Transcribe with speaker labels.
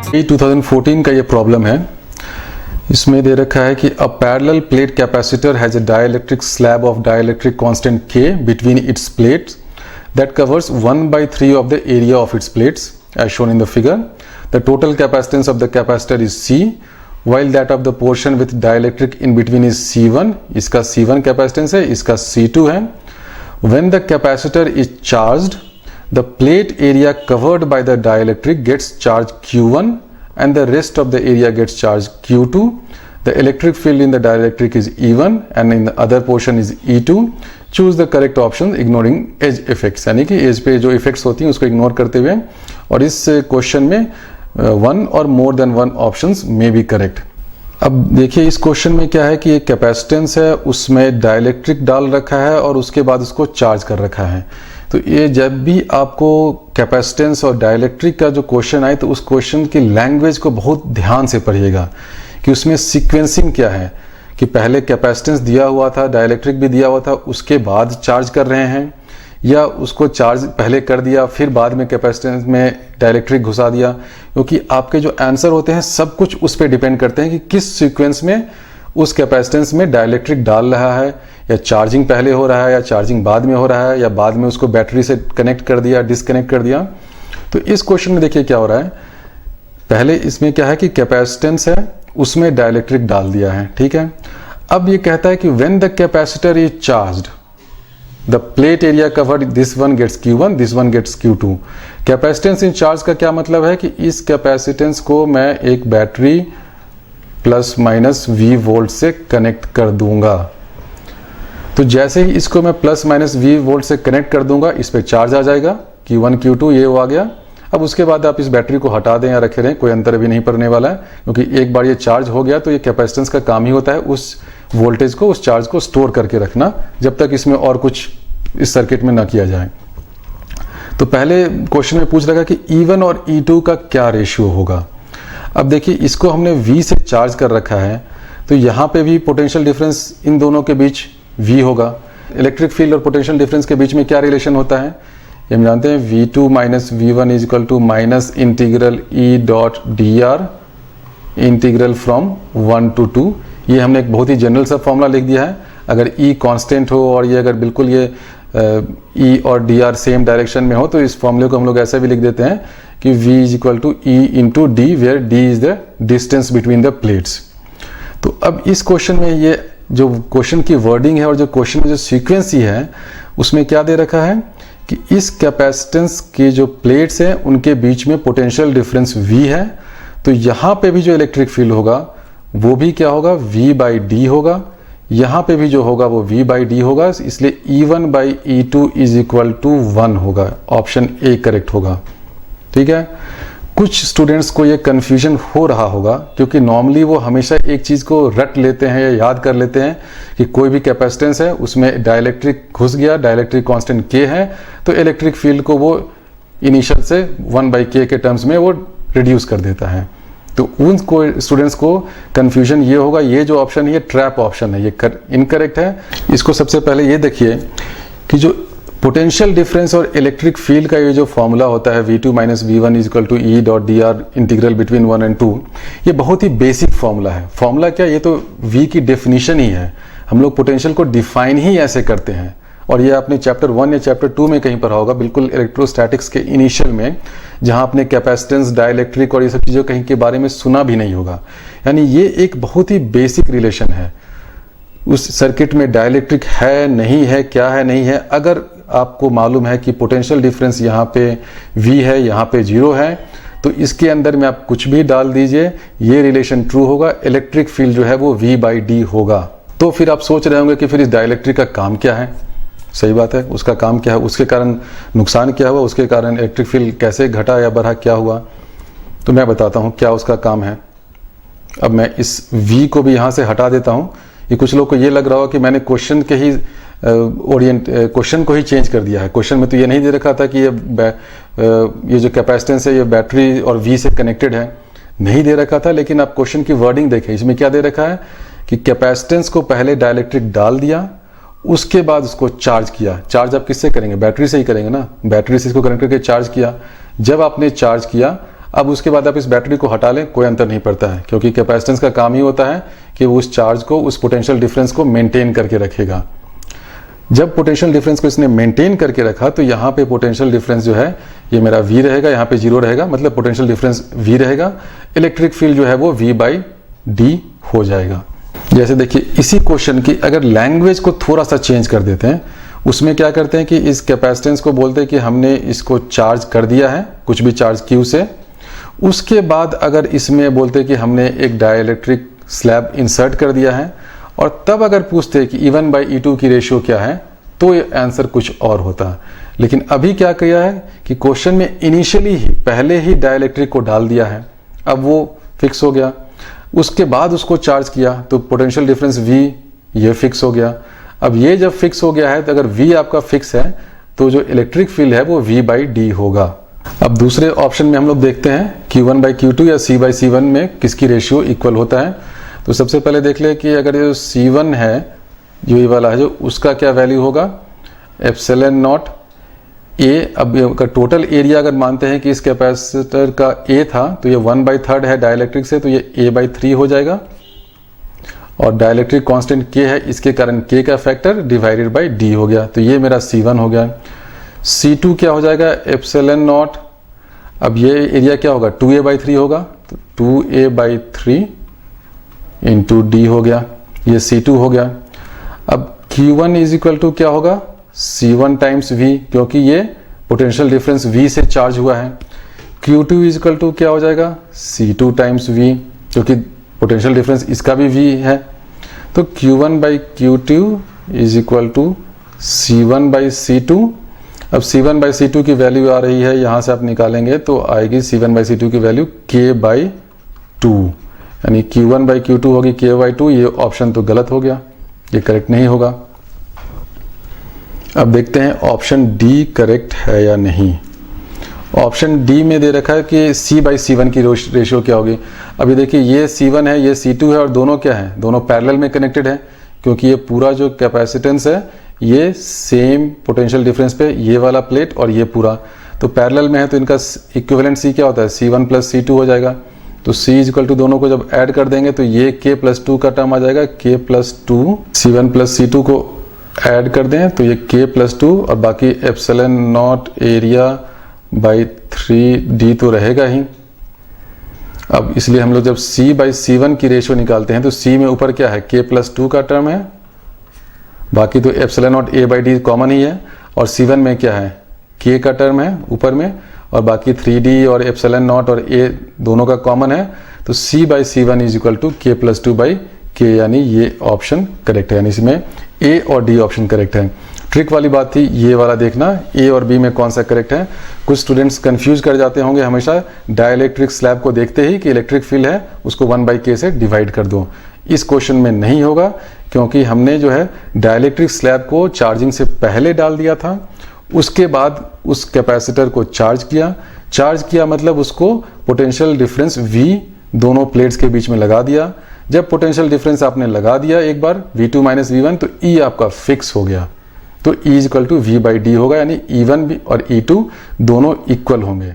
Speaker 1: ये 2014 का ये प्रॉब्लम है। इसमें दे रखा है कि a parallel plate capacitor has a dielectric slab of dielectric constant K between its plates that covers 1/3 of the area of its plates as shown in the figure. The total capacitance of the capacitor is C, while that of the portion with dielectric in between is C1. इसका C1 capacitance है, इसका C2 है. When the capacitor is charged, the plate area covered by the dielectric gets charged Q1 and the rest of the area gets charged Q2. The electric field in the dielectric is E1 and in the other portion is E2. Choose the correct option ignoring edge effects, यानी कि as पे जो effects होती हैं उसको ignore करते हुए, और इस क्वेश्चन में वन और मोर देन वन ऑप्शंस में बी करेक्ट। अब देखिए इस क्वेश्चन में क्या है कि एक कैपेसिटेंस है, उसमें डाइलेक्ट्रिक डाल रखा है और उसके बाद उसको चार्ज कर रखा है। तो ये जब भी आपको कैपेसिटेंस और डाइलेक्ट्रिक का जो क्वेश्चन आए तो उस क्वेश्चन की लैंग्वेज को बहुत ध्यान से पढ़िएगा कि उसमें सीक्वेंसिंग क्या है, कि पहले कैपेसिटेंस दिया हुआ था, डाइलेक्ट्रिक भी दिया हुआ था, उसके बाद चार्ज कर रहे हैं, या उसको चार्ज पहले कर दिया फिर बाद में कैपेसिटेंस में डाइलेक्ट्रिक घुसा दिया। क्योंकि आपके जो आंसर होते हैं सब कुछ उस पर डिपेंड करते हैं कि किस सीक्वेंस में उस कैपेसिटेंस में डाइलेक्ट्रिक डाल रहा है, या चार्जिंग पहले हो रहा है या चार्जिंग बाद में हो रहा है, या बाद में उसको बैटरी से कनेक्ट कर दिया, डिसकनेक्ट कर दिया। तो इस क्वेश्चन में देखिए क्या हो रहा है, पहले इसमें क्या है कि कैपेसिटेंस है, उसमें डाइलेक्ट्रिक डाल दिया है, ठीक है। अब ये कहता है कि when the capacitor is charged the plate area covered, this one gets Q1, this one gets Q2। Capacitance in charge का क्या मतलब है कि इस कैपेसिटेंस को मैं एक battery plus minus V volt से कनेक्ट कर दूंगा। तो जैसे ही इसको मैं प्लस माइनस V वोल्ट से कनेक्ट कर दूंगा, इस पे चार्ज आ जाएगा, Q1 Q2 ये आ गया। अब उसके बाद आप इस बैटरी को हटा दें या रखे रहें, कोई अंतर भी नहीं पड़ने वाला है, क्योंकि एक बार ये चार्ज हो गया तो ये कैपेसिटेंस का काम ही होता है उस वोल्टेज को, उस चार्ज को स्टोर करके रखना, जब तक इसमें और कुछ इस सर्किट में ना किया जाए। तो पहले क्वेश्चन में पूछ रखा कि E1 और E2 का क्या रेशियो होगा। अब देखिए इसको हमने V से चार्ज कर रखा है, तो यहाँ पे भी पोटेंशियल डिफरेंस इन दोनों के बीच V होगा। इलेक्ट्रिक फील्ड और पोटेंशियल डिफरेंस के बीच में क्या रिलेशन होता है, ये हम जानते हैं, V2 minus V1 is equal to minus integral E dot dr integral from 1 to 2। ये हमने एक बहुत ही जनरल सा फॉर्मूला लिख दिया है। अगर E कांस्टेंट हो और ये अगर बिल्कुल ये E और dr सेम डायरेक्शन में हो तो इस फॉर्मूले को हम लोग ऐसे भी लिख देते हैं कि V is equal to E into D, where D is the distance between the plates. तो अब इस क्वेश्चन में ये जो क्वेश्चन की वर्डिंग है और जो क्वेश्चन में जो सीक्वेंस है उसमें क्या दे रखा है कि इस कैपेसिटेंस के जो प्लेट्स हैं उनके बीच में पोटेंशियल डिफरेंस V है। तो यहाँ पे भी जो इलेक्ट्रिक फील्ड होगा वो भी क्या होगा, V बाई डी होगा। यहाँ पे भी जो होगा वो V बाई डी होगा, इसलिए E1 by E2 is equal to 1 होगा। ऑप्शन ए करेक्ट होगा, ठीक है। कुछ स्टूडेंट्स को ये कन्फ्यूजन हो रहा होगा, क्योंकि नॉर्मली वो हमेशा एक चीज़ को रट लेते हैं या याद कर लेते हैं कि कोई भी कैपेसिटेंस है उसमें डाइलेक्ट्रिक घुस गया, डाइलेक्ट्रिक कांस्टेंट K है, तो इलेक्ट्रिक फील्ड को वो इनिशियल से 1/K के टर्म्स में वो रिड्यूस कर देता है। तो उन स्टूडेंट्स को कन्फ्यूजन ये होगा, ये जो ऑप्शन है ये ट्रैप ऑप्शन है, ये इनकरेक्ट है। इसको सबसे पहले ये देखिए कि जो पोटेंशियल डिफरेंस और इलेक्ट्रिक फील्ड का ये जो फॉर्मूला होता है V2 minus V1 is equal to E dot dr integral between 1 and 2, ये बहुत ही बेसिक फॉर्मूला है। फॉर्मूला क्या, ये तो V की डेफिनेशन ही है। हम लोग पोटेंशियल को डिफाइन ही ऐसे करते हैं, और ये आपने चैप्टर 1 या चैप्टर 2 में कहीं पढ़ा होगा, बिल्कुल इलेक्ट्रोस्टैटिक्स के इनिशियल में, जहां आपने कैपेसिटेंस, डाइलेक्ट्रिक और ये सब चीज़ों कहीं के बारे में सुना भी नहीं होगा। यानी ये एक बहुत ही बेसिक रिलेशन है। उस सर्किट में डाइलेक्ट्रिक है नहीं है, क्या है नहीं है, अगर आपको मालूम है कि पोटेंशियल डिफरेंस यहाँ पे V है, यहाँ पे 0 है, तो इसके अंदर में आप कुछ भी डाल दीजिए, ये रिलेशन ट्रू होगा। इलेक्ट्रिक फील्ड जो है वो V बाई डी होगा। तो फिर आप सोच रहे होंगे कि फिर इस डाइलेक्ट्रिक का काम क्या है। सही बात है, उसका काम क्या है, उसके कारण नुकसान क्या हुआ, उसके कारण इलेक्ट्रिक फील्ड कैसे घटा या बढ़ा, क्या हुआ। तो मैं बताता हूँ क्या उसका काम है। अब मैं इस V को भी यहाँ से हटा देता हूँ। ये कुछ लोग को ये लग रहा हो कि मैंने क्वेश्चन के ही क्वेश्चन को ही चेंज कर दिया है। क्वेश्चन में तो ये नहीं दे रखा था कि ये जो कैपेसिटेंस है ये बैटरी और V से कनेक्टेड है, नहीं दे रखा था। लेकिन आप क्वेश्चन की वर्डिंग देखें, इसमें क्या दे रखा है कि कैपेसिटेंस को पहले डाइलेक्ट्रिक डाल दिया, उसके बाद उसको चार्ज किया। चार्ज आप किससे करेंगे, बैटरी से ही करेंगे ना, बैटरी से इसको कनेक्ट करके चार्ज किया। जब आपने चार्ज किया, अब उसके बाद आप इस बैटरी को हटा लें, कोई अंतर नहीं पड़ता है, क्योंकि कैपेसिटेंस का काम ही होता है कि वो उस चार्ज को, उस पोटेंशियल डिफरेंस को मेंटेन करके रखेगा। जब पोटेंशियल डिफरेंस को इसने मेंटेन करके रखा तो यहाँ पे पोटेंशियल डिफरेंस जो है ये मेरा V रहेगा, यहाँ पे 0 रहेगा, मतलब पोटेंशियल डिफरेंस V रहेगा, इलेक्ट्रिक फील्ड जो है वो V/d हो जाएगा। जैसे देखिए इसी क्वेश्चन की अगर लैंग्वेज को थोड़ा सा चेंज कर देते हैं, उसमें क्या करते हैं कि इस कैपेसिटेंस को बोलते हैं कि हमने इसको चार्ज कर दिया है कुछ भी चार्ज Q से, उसके बाद अगर इसमें बोलते हैं कि हमने एक डाइलेक्ट्रिक स्लैब इंसर्ट कर दिया है, और तब अगर पूछते हैं कि E1/E2 की रेशियो क्या है, तो ये आंसर कुछ और होता है। लेकिन अभी क्या किया है कि क्वेश्चन में इनिशियली ही पहले ही डाइलेक्ट्रिक को डाल दिया है, अब वो फिक्स हो गया, उसके बाद उसको चार्ज किया तो पोटेंशियल डिफरेंस V ये फिक्स हो गया। अब ये जब फिक्स हो गया है तो अगर V आपका फिक्स है तो जो इलेक्ट्रिक फील्ड है वो V/d होगा। अब दूसरे ऑप्शन में हम लोग देखते हैं Q1/Q2 या C/C1 में किसकी रेशियो इक्वल होता है। तो सबसे पहले देख ले कि अगर ये C1 है, जो ये वाला है, जो उसका क्या वैल्यू होगा, ε0 A। अब टोटल एरिया अगर मानते हैं कि इस कैपेसिटर का A था तो ये 1/3 है डाइलेक्ट्रिक से, तो ये A/3 हो जाएगा, और डाइलेक्ट्रिक कांस्टेंट K है, इसके कारण K का फैक्टर डिवाइडेड बाय D हो गया, तो ये मेरा C1 हो गया। C2 क्या हो जाएगा, ε0, अब ये एरिया क्या होगा 2A/3 होगा, तो 2A/3 इंटू D हो गया, ये C2 हो गया। अब Q1 इज इक्वल टू क्या होगा, C1 टाइम्स V, क्योंकि ये पोटेंशियल डिफरेंस V से चार्ज हुआ है। Q2 इज इक्वल टू क्या हो जाएगा, C2 टाइम्स V, क्योंकि पोटेंशियल डिफरेंस इसका भी V है, तो Q1/Q2 is equal to C1/C2। अब C1/C2 की वैल्यू आ रही है, यहाँ से आप निकालेंगे तो आएगी C1/C2 की वैल्यू K/2, यानी Q1/Q2 होगी K/2। ये ऑप्शन तो गलत हो गया, ये करेक्ट नहीं होगा। अब देखते हैं ऑप्शन डी करेक्ट है या नहीं। ऑप्शन डी में दे रखा है कि C/C1 की रेशियो क्या होगी। अभी देखिए ये C1 है, ये C2 है, और दोनों क्या है, दोनों पैरेलल में कनेक्टेड है, क्योंकि ये पूरा जो कैपेसिटेंस है ये सेम पोटेंशियल डिफरेंस पे, ये वाला प्लेट और ये पूरा तो पैरेलल में है, तो इनका इक्विवेलेंट C क्या होता है, C1 + C2 हो जाएगा। तो C = दोनों को जब ऐड कर देंगे तो ये K+2 का टर्म आ जाएगा, K+2, C1 + C2 को ऐड कर दें तो ये K+2, और बाकी ε0 एरिया बाई 3D तो रहेगा ही। अब इसलिए हम लोग जब C/C1 की रेशियो निकालते हैं तो C में ऊपर क्या है, K+2 का टर्म है, बाकी तो ε0 A/d कॉमन ही है, और C1 में क्या है, K का टर्म है ऊपर में, और बाकी 3D और ε0 और A दोनों का कॉमन है, तो C/C1 is equal to K+2/K, यानी ये ऑप्शन करेक्ट है, यानी इसमें A और D ऑप्शन करेक्ट है। ट्रिक वाली बात थी ये वाला देखना, A और B में कौन सा करेक्ट है। कुछ स्टूडेंट्स कंफ्यूज कर जाते होंगे हमेशा डाइलेक्ट्रिक स्लैब को देखते ही कि इलेक्ट्रिक फील्ड है उसको 1/K से डिवाइड कर दो। इस क्वेश्चन में नहीं होगा, क्योंकि हमने जो है डाइलेक्ट्रिक स्लैब को चार्जिंग से पहले डाल दिया था, उसके बाद उस कैपेसिटर को चार्ज किया मतलब उसको पोटेंशियल डिफरेंस V दोनों प्लेट्स के बीच में लगा दिया। जब पोटेंशियल डिफरेंस आपने लगा दिया एक बार V2 - V1, तो E आपका फिक्स हो गया, तो E = V/d होगा, यानी E1 और E2 दोनों इक्वल होंगे।